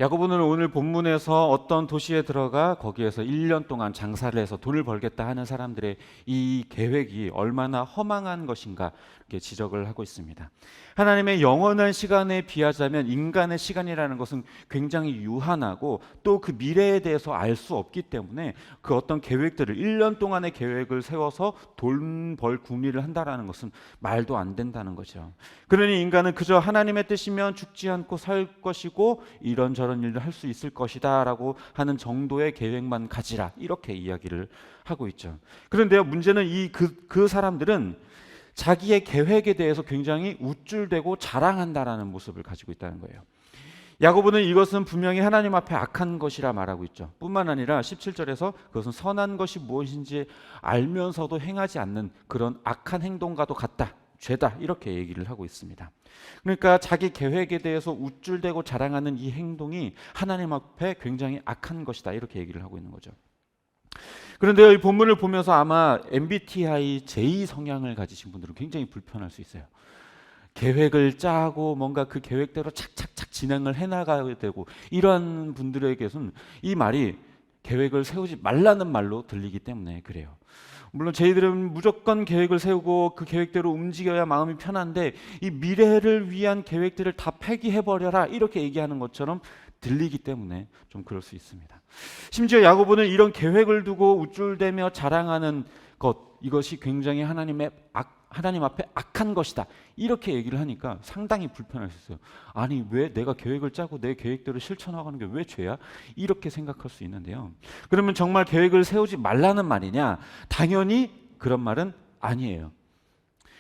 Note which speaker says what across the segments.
Speaker 1: 야고보는 오늘 본문에서 어떤 도시에 들어가 거기에서 1년 동안 장사를 해서 돈을 벌겠다 하는 사람들의 이 계획이 얼마나 허망한 것인가 이렇게 지적을 하고 있습니다. 하나님의 영원한 시간에 비하자면 인간의 시간이라는 것은 굉장히 유한하고 또 그 미래에 대해서 알 수 없기 때문에 그 어떤 계획들을 1년 동안의 계획을 세워서 돈 벌 궁리를 한다라는 것은 말도 안 된다는 거죠. 그러니 인간은 그저 하나님의 뜻이면 죽지 않고 살 것이고 이런저런 일을 할 수 있을 것이다 라고 하는 정도의 계획만 가지라, 이렇게 이야기를 하고 있죠. 그런데요, 문제는 그 사람들은 자기의 계획에 대해서 굉장히 우쭐대고 자랑한다라는 모습을 가지고 있다는 거예요. 야고보는 이것은 분명히 하나님 앞에 악한 것이라 말하고 있죠. 뿐만 아니라 17절에서 그것은 선한 것이 무엇인지 알면서도 행하지 않는 그런 악한 행동과도 같다, 죄다, 이렇게 얘기를 하고 있습니다. 그러니까 자기 계획에 대해서 우쭐대고 자랑하는 이 행동이 하나님 앞에 굉장히 악한 것이다, 이렇게 얘기를 하고 있는 거죠. 그런데 이 본문을 보면서 아마 MBTI J 성향을 가지신 분들은 굉장히 불편할 수 있어요. 계획을 짜고 뭔가 그 계획대로 착착착 진행을 해나가야 되고, 이러한 분들에게서는 이 말이 계획을 세우지 말라는 말로 들리기 때문에 그래요. 물론 저희들은 무조건 계획을 세우고 그 계획대로 움직여야 마음이 편한데, 이 미래를 위한 계획들을 다 폐기해버려라, 이렇게 얘기하는 것처럼 들리기 때문에 좀 그럴 수 있습니다. 심지어 야고보는 이런 계획을 두고 우쭐대며 자랑하는 것, 이것이 굉장히 하나님 앞에 악한 것이다, 이렇게 얘기를 하니까 상당히 불편하셨어요. 아니, 왜 내가 계획을 짜고 내 계획대로 실천하는 게 왜 죄야? 이렇게 생각할 수 있는데요. 그러면 정말 계획을 세우지 말라는 말이냐? 당연히 그런 말은 아니에요.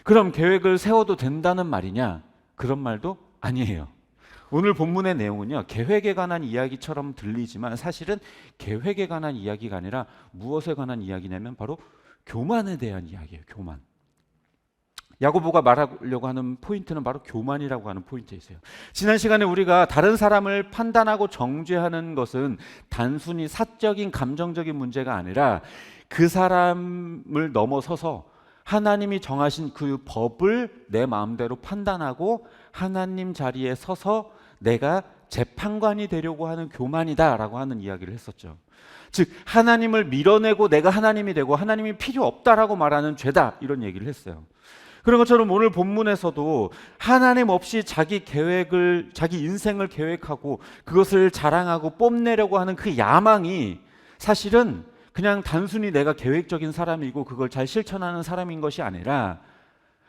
Speaker 1: 그럼 계획을 세워도 된다는 말이냐? 그런 말도 아니에요. 오늘 본문의 내용은요, 계획에 관한 이야기처럼 들리지만 사실은 계획에 관한 이야기가 아니라 무엇에 관한 이야기냐면 바로 교만에 대한 이야기예요. 교만. 야고보가 말하려고 하는 포인트는 바로 교만이라고 하는 포인트에 있어요. 지난 시간에 우리가 다른 사람을 판단하고 정죄하는 것은 단순히 사적인 감정적인 문제가 아니라 그 사람을 넘어서서 하나님이 정하신 그 법을 내 마음대로 판단하고 하나님 자리에 서서 내가 재판관이 되려고 하는 교만이다라고 하는 이야기를 했었죠. 즉 하나님을 밀어내고 내가 하나님이 되고 하나님이 필요 없다라고 말하는 죄다, 이런 얘기를 했어요. 그런 것처럼 오늘 본문에서도 하나님 없이 자기 인생을 계획하고 그것을 자랑하고 뽐내려고 하는 그 야망이 사실은 그냥 단순히 내가 계획적인 사람이고 그걸 잘 실천하는 사람인 것이 아니라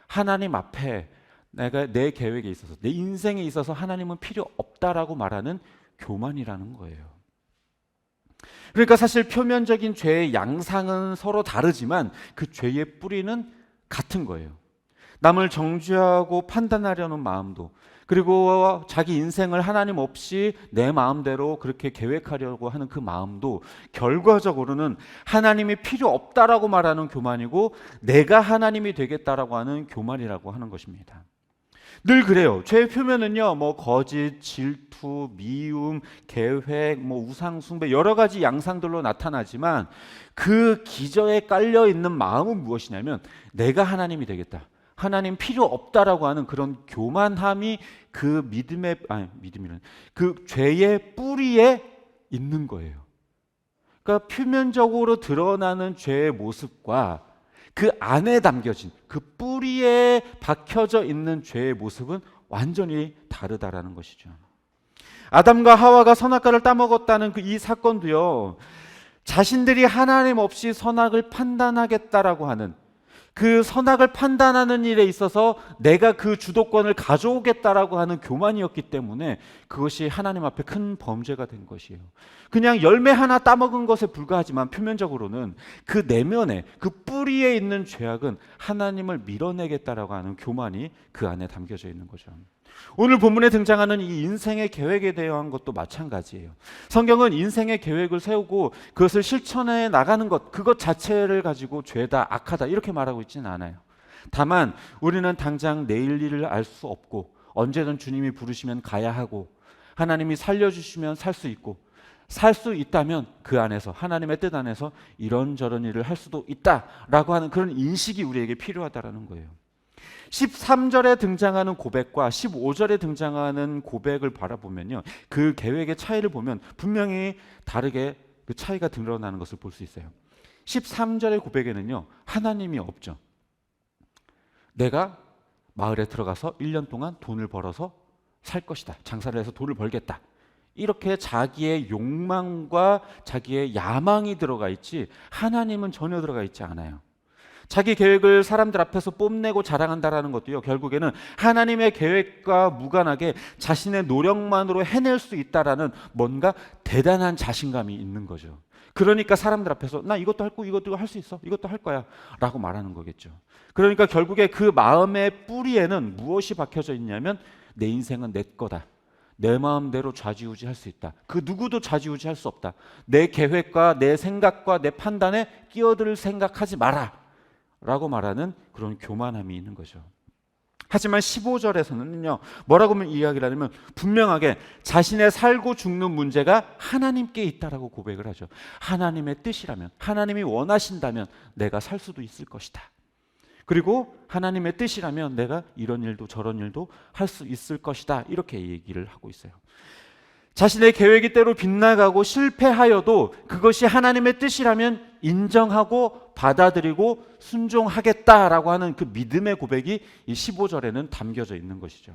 Speaker 1: 하나님 앞에 내가 내 계획에 있어서, 내 인생에 있어서 하나님은 필요 없다라고 말하는 교만이라는 거예요. 그러니까 사실 표면적인 죄의 양상은 서로 다르지만 그 죄의 뿌리는 같은 거예요. 남을 정죄하고 판단하려는 마음도, 그리고 자기 인생을 하나님 없이 내 마음대로 그렇게 계획하려고 하는 그 마음도 결과적으로는 하나님이 필요 없다라고 말하는 교만이고 내가 하나님이 되겠다라고 하는 교만이라고 하는 것입니다. 늘 그래요. 죄의 표면은요, 거짓, 질투, 미움, 계획, 우상 숭배, 여러 가지 양상들로 나타나지만 그 기저에 깔려 있는 마음은 무엇이냐면 내가 하나님이 되겠다, 하나님 필요 없다라고 하는 그런 교만함이 그 그 죄의 뿌리에 있는 거예요. 그러니까 표면적으로 드러나는 죄의 모습과 그 안에 담겨진 그 뿌리에 박혀져 있는 죄의 모습은 완전히 다르다라는 것이죠. 아담과 하와가 선악과를 따먹었다는 이 사건도요, 자신들이 하나님 없이 선악을 판단하겠다라고 하는 그 선악을 판단하는 일에 있어서 내가 그 주도권을 가져오겠다라고 하는 교만이었기 때문에 그것이 하나님 앞에 큰 범죄가 된 것이에요. 그냥 열매 하나 따먹은 것에 불과하지만 표면적으로는 그 내면에, 그 뿌리에 있는 죄악은 하나님을 밀어내겠다라고 하는 교만이 그 안에 담겨져 있는 거죠. 오늘 본문에 등장하는 이 인생의 계획에 대한 것도 마찬가지예요. 성경은 인생의 계획을 세우고 그것을 실천해 나가는 것, 그것 자체를 가지고 죄다, 악하다, 이렇게 말하고 있지는 않아요. 다만 우리는 당장 내일 일을 알 수 없고 언제든 주님이 부르시면 가야 하고 하나님이 살려주시면 살 수 있고, 살 수 있다면 그 안에서, 하나님의 뜻 안에서 이런저런 일을 할 수도 있다라고 하는 그런 인식이 우리에게 필요하다라는 거예요. 13절에 등장하는 고백과 15절에 등장하는 고백을 바라보면요, 그 계획의 차이를 보면 분명히 다르게 그 차이가 드러나는 것을 볼 수 있어요. 13절의 고백에는요, 하나님이 없죠. 내가 마을에 들어가서 1년 동안 돈을 벌어서 살 것이다. 장사를 해서 돈을 벌겠다. 이렇게 자기의 욕망과 자기의 야망이 들어가 있지, 하나님은 전혀 들어가 있지 않아요. 자기 계획을 사람들 앞에서 뽐내고 자랑한다라는 것도요, 결국에는 하나님의 계획과 무관하게 자신의 노력만으로 해낼 수 있다라는 뭔가 대단한 자신감이 있는 거죠. 그러니까 사람들 앞에서 나 이것도 할 거고 이것도 할 수 있어, 이것도 할 거야 라고 말하는 거겠죠. 그러니까 결국에 그 마음의 뿌리에는 무엇이 박혀져 있냐면, 내 인생은 내 거다, 내 마음대로 좌지우지 할 수 있다, 그 누구도 좌지우지 할 수 없다, 내 계획과 내 생각과 내 판단에 끼어들 생각하지 마라 라고 말하는 그런 교만함이 있는 거죠. 하지만 15절에서는요, 뭐라고 이야기를 하냐면, 분명하게 자신의 살고 죽는 문제가 하나님께 있다라고 고백을 하죠. 하나님의 뜻이라면, 하나님이 원하신다면 내가 살 수도 있을 것이다. 그리고 하나님의 뜻이라면 내가 이런 일도 저런 일도 할 수 있을 것이다, 이렇게 얘기를 하고 있어요. 자신의 계획이 때로 빗나가고 실패하여도 그것이 하나님의 뜻이라면 인정하고 받아들이고 순종하겠다라고 하는 그 믿음의 고백이 이 15절에는 담겨져 있는 것이죠.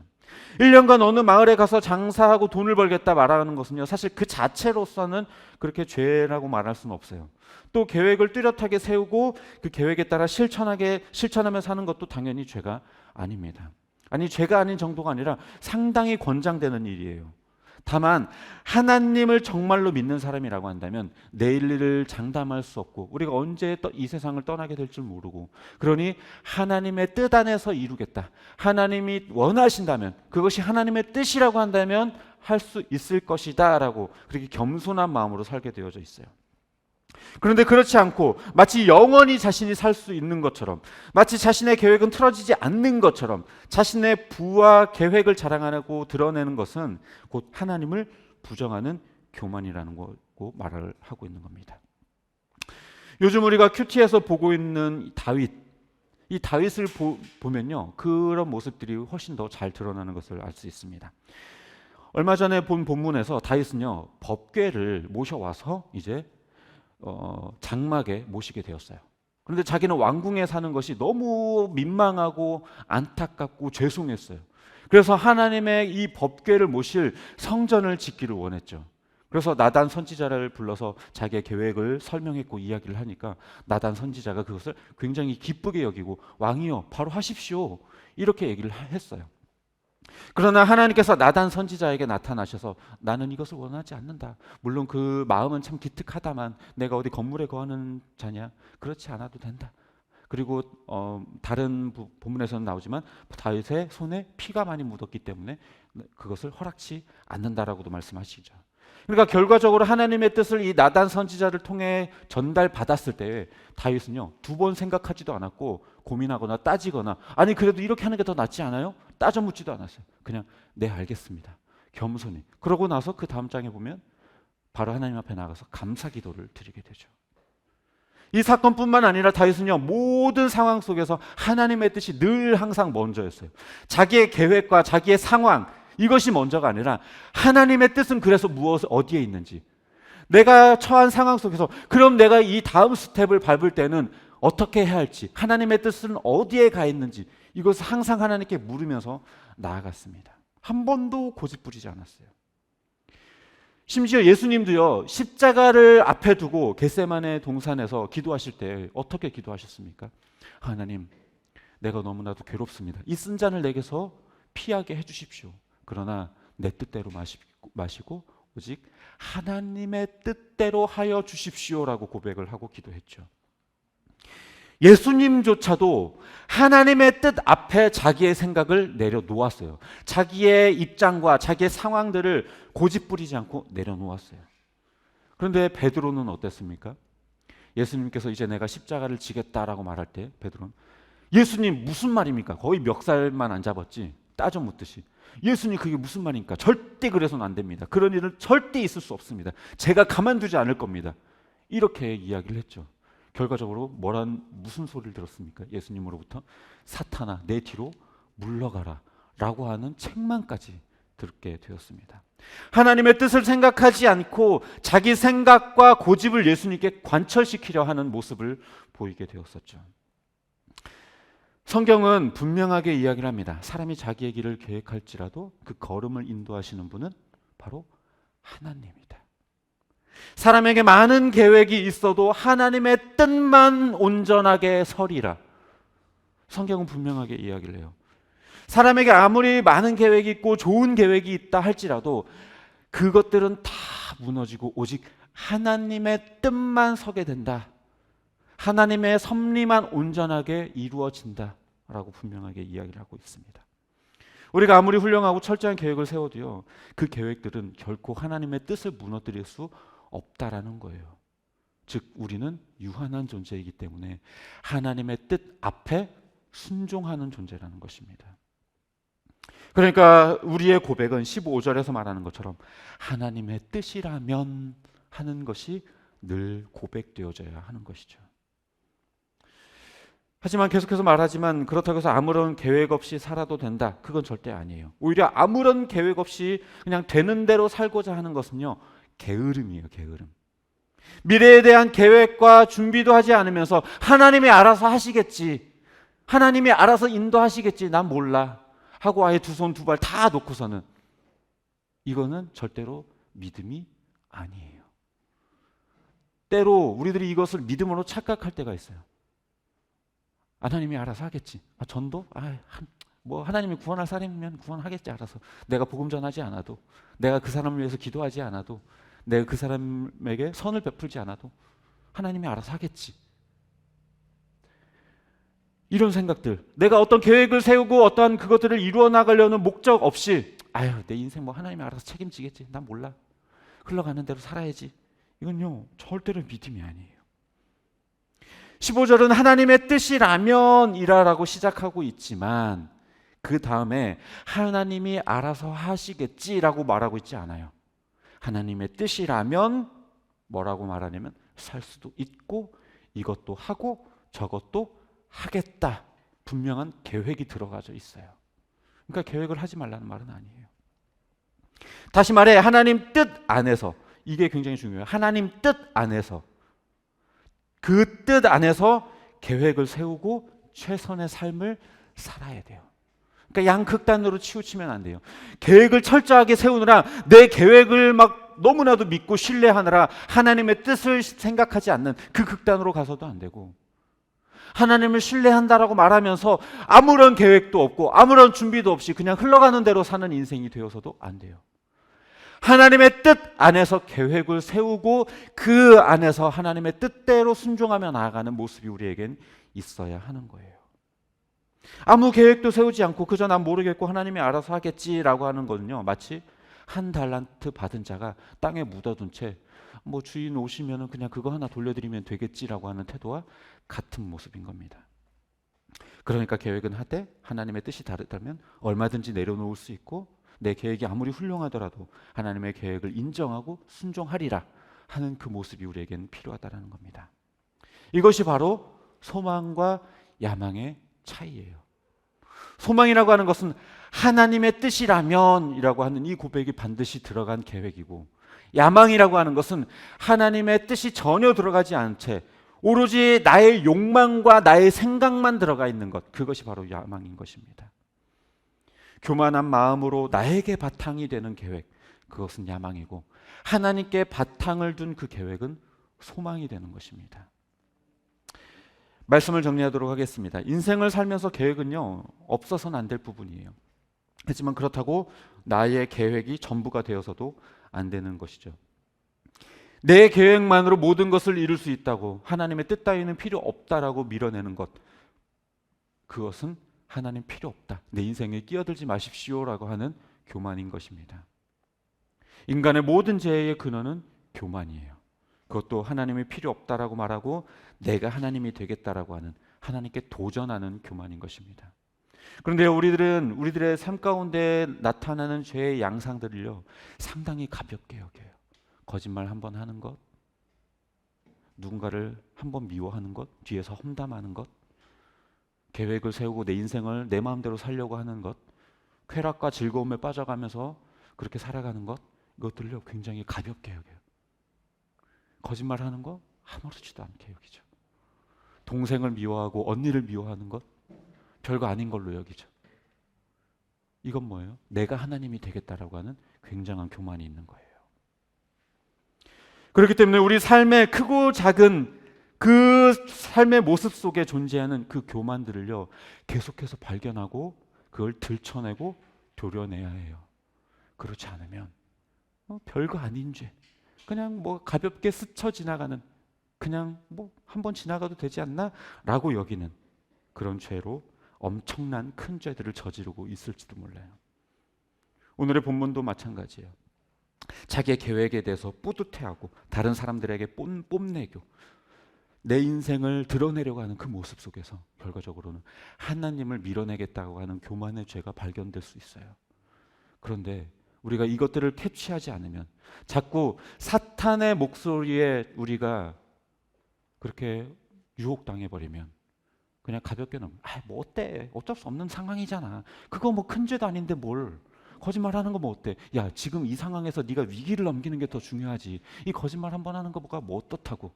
Speaker 1: 1년간 어느 마을에 가서 장사하고 돈을 벌겠다 말하는 것은요, 사실 그 자체로서는 그렇게 죄라고 말할 수는 없어요. 또 계획을 뚜렷하게 세우고 그 계획에 따라 실천하며 사는 것도 당연히 죄가 아닙니다. 아니, 죄가 아닌 정도가 아니라 상당히 권장되는 일이에요. 다만 하나님을 정말로 믿는 사람이라고 한다면 내일을 장담할 수 없고, 우리가 언제 이 세상을 떠나게 될 줄 모르고, 그러니 하나님의 뜻 안에서 이루겠다, 하나님이 원하신다면, 그것이 하나님의 뜻이라고 한다면 할 수 있을 것이다 라고 그렇게 겸손한 마음으로 살게 되어져 있어요. 그런데 그렇지 않고 마치 영원히 자신이 살 수 있는 것처럼, 마치 자신의 계획은 틀어지지 않는 것처럼 자신의 부와 계획을 자랑하고 드러내는 것은 곧 하나님을 부정하는 교만이라는 거고 말을 하고 있는 겁니다. 요즘 우리가 큐티에서 보고 있는 다윗, 이 다윗을 보면요, 그런 모습들이 훨씬 더 잘 드러나는 것을 알 수 있습니다. 얼마 전에 본 본문에서 다윗은요, 법궤를 모셔와서 이제 장막에 모시게 되었어요. 그런데 자기는 왕궁에 사는 것이 너무 민망하고 안타깝고 죄송했어요. 그래서 하나님의 이 법궤를 모실 성전을 짓기를 원했죠. 그래서 나단 선지자를 불러서 자기의 계획을 설명했고 이야기를 하니까 나단 선지자가 그것을 굉장히 기쁘게 여기고, 왕이여 바로 하십시오, 이렇게 얘기를 했어요. 그러나 하나님께서 나단 선지자에게 나타나셔서 나는 이것을 원하지 않는다. 물론 그 마음은 참 기특하다만 내가 어디 건물에 거하는 자냐? 그렇지 않아도 된다. 그리고 다른 본문에서는 나오지만 다윗의 손에 피가 많이 묻었기 때문에 그것을 허락치 않는다라고도 말씀하시죠. 그러니까 결과적으로 하나님의 뜻을 이 나단 선지자를 통해 전달받았을 때 다윗은요, 두 번 생각하지도 않았고 고민하거나 따지거나, 아니 그래도 이렇게 하는 게 더 낫지 않아요? 따져 묻지도 않았어요. 그냥 네 알겠습니다, 겸손히. 그러고 나서 그 다음 장에 보면 바로 하나님 앞에 나가서 감사 기도를 드리게 되죠. 이 사건뿐만 아니라 다윗은요, 모든 상황 속에서 하나님의 뜻이 늘 항상 먼저였어요. 자기의 계획과 자기의 상황, 이것이 먼저가 아니라 하나님의 뜻은 그래서 어디에 있는지, 내가 처한 상황 속에서 그럼 내가 이 다음 스텝을 밟을 때는 어떻게 해야 할지, 하나님의 뜻은 어디에 가 있는지, 이것을 항상 하나님께 물으면서 나아갔습니다. 한 번도 고집 부리지 않았어요. 심지어 예수님도요, 십자가를 앞에 두고 겟세마네 동산에서 기도하실 때 어떻게 기도하셨습니까? 하나님, 내가 너무나도 괴롭습니다. 이 쓴 잔을 내게서 피하게 해주십시오. 그러나 내 뜻대로 마시고 오직 하나님의 뜻대로 하여 주십시오라고 고백을 하고 기도했죠. 예수님조차도 하나님의 뜻 앞에 자기의 생각을 내려놓았어요. 자기의 입장과 자기의 상황들을 고집부리지 않고 내려놓았어요. 그런데 베드로는 어땠습니까? 예수님께서 이제 내가 십자가를 지겠다라고 말할 때 베드로는 예수님 무슨 말입니까? 거의 멱살만 안 잡았지, 따져 묻듯이. 예수님 그게 무슨 말입니까? 절대 그래서는 안 됩니다. 그런 일은 절대 있을 수 없습니다. 제가 가만두지 않을 겁니다. 이렇게 이야기를 했죠. 결과적으로 무슨 소리를 들었습니까? 예수님으로부터 사탄아 내 뒤로 물러가라 라고 하는 책망까지 듣게 되었습니다. 하나님의 뜻을 생각하지 않고 자기 생각과 고집을 예수님께 관철시키려 하는 모습을 보이게 되었었죠. 성경은 분명하게 이야기를 합니다. 사람이 자기의 길을 계획할지라도 그 걸음을 인도하시는 분은 바로 하나님이다. 사람에게 많은 계획이 있어도 하나님의 뜻만 온전하게 서리라. 성경은 분명하게 이야기를 해요. 사람에게 아무리 많은 계획이 있고 좋은 계획이 있다 할지라도 그것들은 다 무너지고 오직 하나님의 뜻만 서게 된다. 하나님의 섭리만 온전하게 이루어진다라고 분명하게 이야기를 하고 있습니다. 우리가 아무리 훌륭하고 철저한 계획을 세워도요, 그 계획들은 결코 하나님의 뜻을 무너뜨릴 수 없다라는 거예요. 즉 우리는 유한한 존재이기 때문에 하나님의 뜻 앞에 순종하는 존재라는 것입니다. 그러니까 우리의 고백은 15절에서 말하는 것처럼 하나님의 뜻이라면 하는 것이 늘 고백되어져야 하는 것이죠. 하지만 계속해서 말하지만 그렇다고 해서 아무런 계획 없이 살아도 된다. 그건 절대 아니에요. 오히려 아무런 계획 없이 그냥 되는 대로 살고자 하는 것은요, 게으름이에요. 게으름. 미래에 대한 계획과 준비도 하지 않으면서 하나님이 알아서 하시겠지, 하나님이 알아서 인도하시겠지, 난 몰라 하고 아예 두 손 두 발 다 놓고서는, 이거는 절대로 믿음이 아니에요. 때로 우리들이 이것을 믿음으로 착각할 때가 있어요. 하나님이 알아서 하겠지. 전도? 뭐 하나님이 구원할 사람이면 구원하겠지 알아서. 내가 복음 전하지 않아도, 내가 그 사람을 위해서 기도하지 않아도, 내가 그 사람에게 선을 베풀지 않아도 하나님이 알아서 하겠지. 이런 생각들, 내가 어떤 계획을 세우고 어떠한 그것들을 이루어 나가려는 목적 없이 내 인생 뭐 하나님이 알아서 책임지겠지, 난 몰라, 흘러가는 대로 살아야지, 이건요 절대로 믿음이 아니에요. 15절은 하나님의 뜻이라면 이라라고 시작하고 있지만 그 다음에 하나님이 알아서 하시겠지라고 말하고 있지 않아요. 하나님의 뜻이라면 뭐라고 말하냐면 살 수도 있고 이것도 하고 저것도 하겠다. 분명한 계획이 들어가져 있어요. 그러니까 계획을 하지 말라는 말은 아니에요. 다시 말해 하나님 뜻 안에서, 이게 굉장히 중요해요. 하나님 뜻 안에서, 그 뜻 안에서 계획을 세우고 최선의 삶을 살아야 돼요. 그러니까 양극단으로 치우치면 안 돼요. 계획을 철저하게 세우느라 내 계획을 막 너무나도 믿고 신뢰하느라 하나님의 뜻을 생각하지 않는 그 극단으로 가서도 안 되고, 하나님을 신뢰한다라고 말하면서 아무런 계획도 없고 아무런 준비도 없이 그냥 흘러가는 대로 사는 인생이 되어서도 안 돼요. 하나님의 뜻 안에서 계획을 세우고 그 안에서 하나님의 뜻대로 순종하며 나아가는 모습이 우리에겐 있어야 하는 거예요. 아무 계획도 세우지 않고 그저 난 모르겠고 하나님이 알아서 하겠지라고 하는 거는요, 마치 한 달란트 받은 자가 땅에 묻어둔 채 뭐 주인 오시면은 그냥 그거 하나 돌려드리면 되겠지라고 하는 태도와 같은 모습인 겁니다. 그러니까 계획은 하되 하나님의 뜻이 다르다면 얼마든지 내려놓을 수 있고, 내 계획이 아무리 훌륭하더라도 하나님의 계획을 인정하고 순종하리라 하는 그 모습이 우리에게는 필요하다는 겁니다. 이것이 바로 소망과 야망의 차이예요. 소망이라고 하는 것은 하나님의 뜻이라면 이라고 하는 이 고백이 반드시 들어간 계획이고, 야망이라고 하는 것은 하나님의 뜻이 전혀 들어가지 않은 채 오로지 나의 욕망과 나의 생각만 들어가 있는 것, 그것이 바로 야망인 것입니다. 교만한 마음으로 나에게 바탕이 되는 계획, 그것은 야망이고, 하나님께 바탕을 둔 그 계획은 소망이 되는 것입니다. 말씀을 정리하도록 하겠습니다. 인생을 살면서 계획은요 없어서는 안 될 부분이에요. 하지만 그렇다고 나의 계획이 전부가 되어서도 안 되는 것이죠. 내 계획만으로 모든 것을 이룰 수 있다고, 하나님의 뜻 따위는 필요 없다라고 밀어내는 것, 그것은 하나님 필요 없다, 내 인생에 끼어들지 마십시오라고 하는 교만인 것입니다. 인간의 모든 죄의 근원은 교만이에요. 그것도 하나님이 필요 없다라고 말하고 내가 하나님이 되겠다라고 하는, 하나님께 도전하는 교만인 것입니다. 그런데 우리들의 삶 가운데 나타나는 죄의 양상들을요 상당히 가볍게 여겨요. 거짓말 한 번 하는 것, 누군가를 한번 미워하는 것, 뒤에서 험담하는 것, 계획을 세우고 내 인생을 내 마음대로 살려고 하는 것, 쾌락과 즐거움에 빠져가면서 그렇게 살아가는 것, 이것들을 굉장히 가볍게 여겨요. 거짓말하는 거 아무렇지도 않게 여기죠. 동생을 미워하고 언니를 미워하는 것 별거 아닌 걸로 여기죠. 이건 뭐예요? 내가 하나님이 되겠다라고 하는 굉장한 교만이 있는 거예요. 그렇기 때문에 우리 삶의 크고 작은 그 삶의 모습 속에 존재하는 그 교만들을요, 계속해서 발견하고 그걸 들춰내고 도려내야 해요. 그렇지 않으면 별거 아닌 죄, 그냥 뭐 가볍게 스쳐 지나가는, 그냥 뭐 한번 지나가도 되지 않나? 라고 여기는 그런 죄로 엄청난 큰 죄들을 저지르고 있을지도 몰라요. 오늘의 본문도 마찬가지예요. 자기의 계획에 대해서 뿌듯해하고 다른 사람들에게 뽐내고 내 인생을 드러내려고 하는 그 모습 속에서 결과적으로는 하나님을 밀어내겠다고 하는 교만의 죄가 발견될 수 있어요. 그런데 우리가 이것들을 캐치하지 않으면, 자꾸 사탄의 목소리에 우리가 그렇게 유혹당해버리면 그냥 가볍게 넘겨. 뭐 어때? 어쩔 수 없는 상황이잖아. 그거 뭐 큰 죄도 아닌데 뭘. 거짓말하는 거 뭐 어때? 야, 지금 이 상황에서 네가 위기를 넘기는 게 더 중요하지. 이 거짓말 한 번 하는 거가 뭐 어떻다고.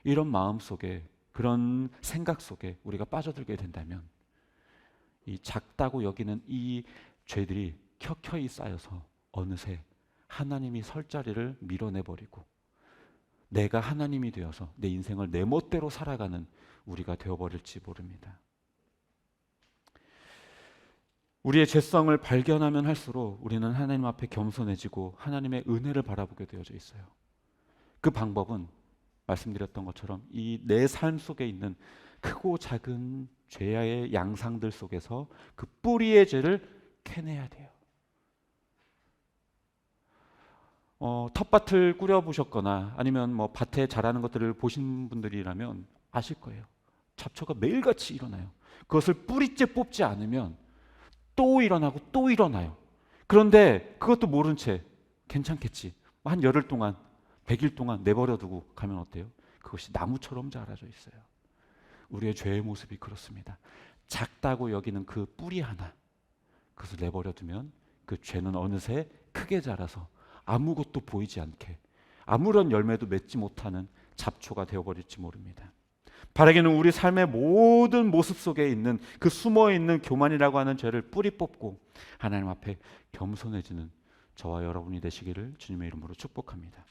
Speaker 1: 이런 마음 속에, 그런 생각 속에 우리가 빠져들게 된다면 이 작다고 여기는 이 죄들이 켜켜이 쌓여서 어느새 하나님이 설 자리를 밀어내버리고 내가 하나님이 되어서 내 인생을 내 멋대로 살아가는 우리가 되어버릴지 모릅니다. 우리의 죄성을 발견하면 할수록 우리는 하나님 앞에 겸손해지고 하나님의 은혜를 바라보게 되어져 있어요. 그 방법은 말씀드렸던 것처럼 이 내 삶 속에 있는 크고 작은 죄의 양상들 속에서 그 뿌리의 죄를 캐내야 돼요. 텃밭을 꾸려보셨거나 아니면 뭐 밭에 자라는 것들을 보신 분들이라면 아실 거예요. 잡초가 매일같이 일어나요. 그것을 뿌리째 뽑지 않으면 또 일어나고 또 일어나요. 그런데 그것도 모른 채 괜찮겠지, 한 열흘 동안 100일 동안 내버려 두고 가면 어때요? 그것이 나무처럼 자라져 있어요. 우리의 죄의 모습이 그렇습니다. 작다고 여기는 그 뿌리 하나, 그것을 내버려 두면 그 죄는 어느새 크게 자라서 아무것도 보이지 않게 아무런 열매도 맺지 못하는 잡초가 되어버릴지 모릅니다. 바라기는 우리 삶의 모든 모습 속에 있는 그 숨어있는 교만이라고 하는 죄를 뿌리 뽑고 하나님 앞에 겸손해지는 저와 여러분이 되시기를 주님의 이름으로 축복합니다.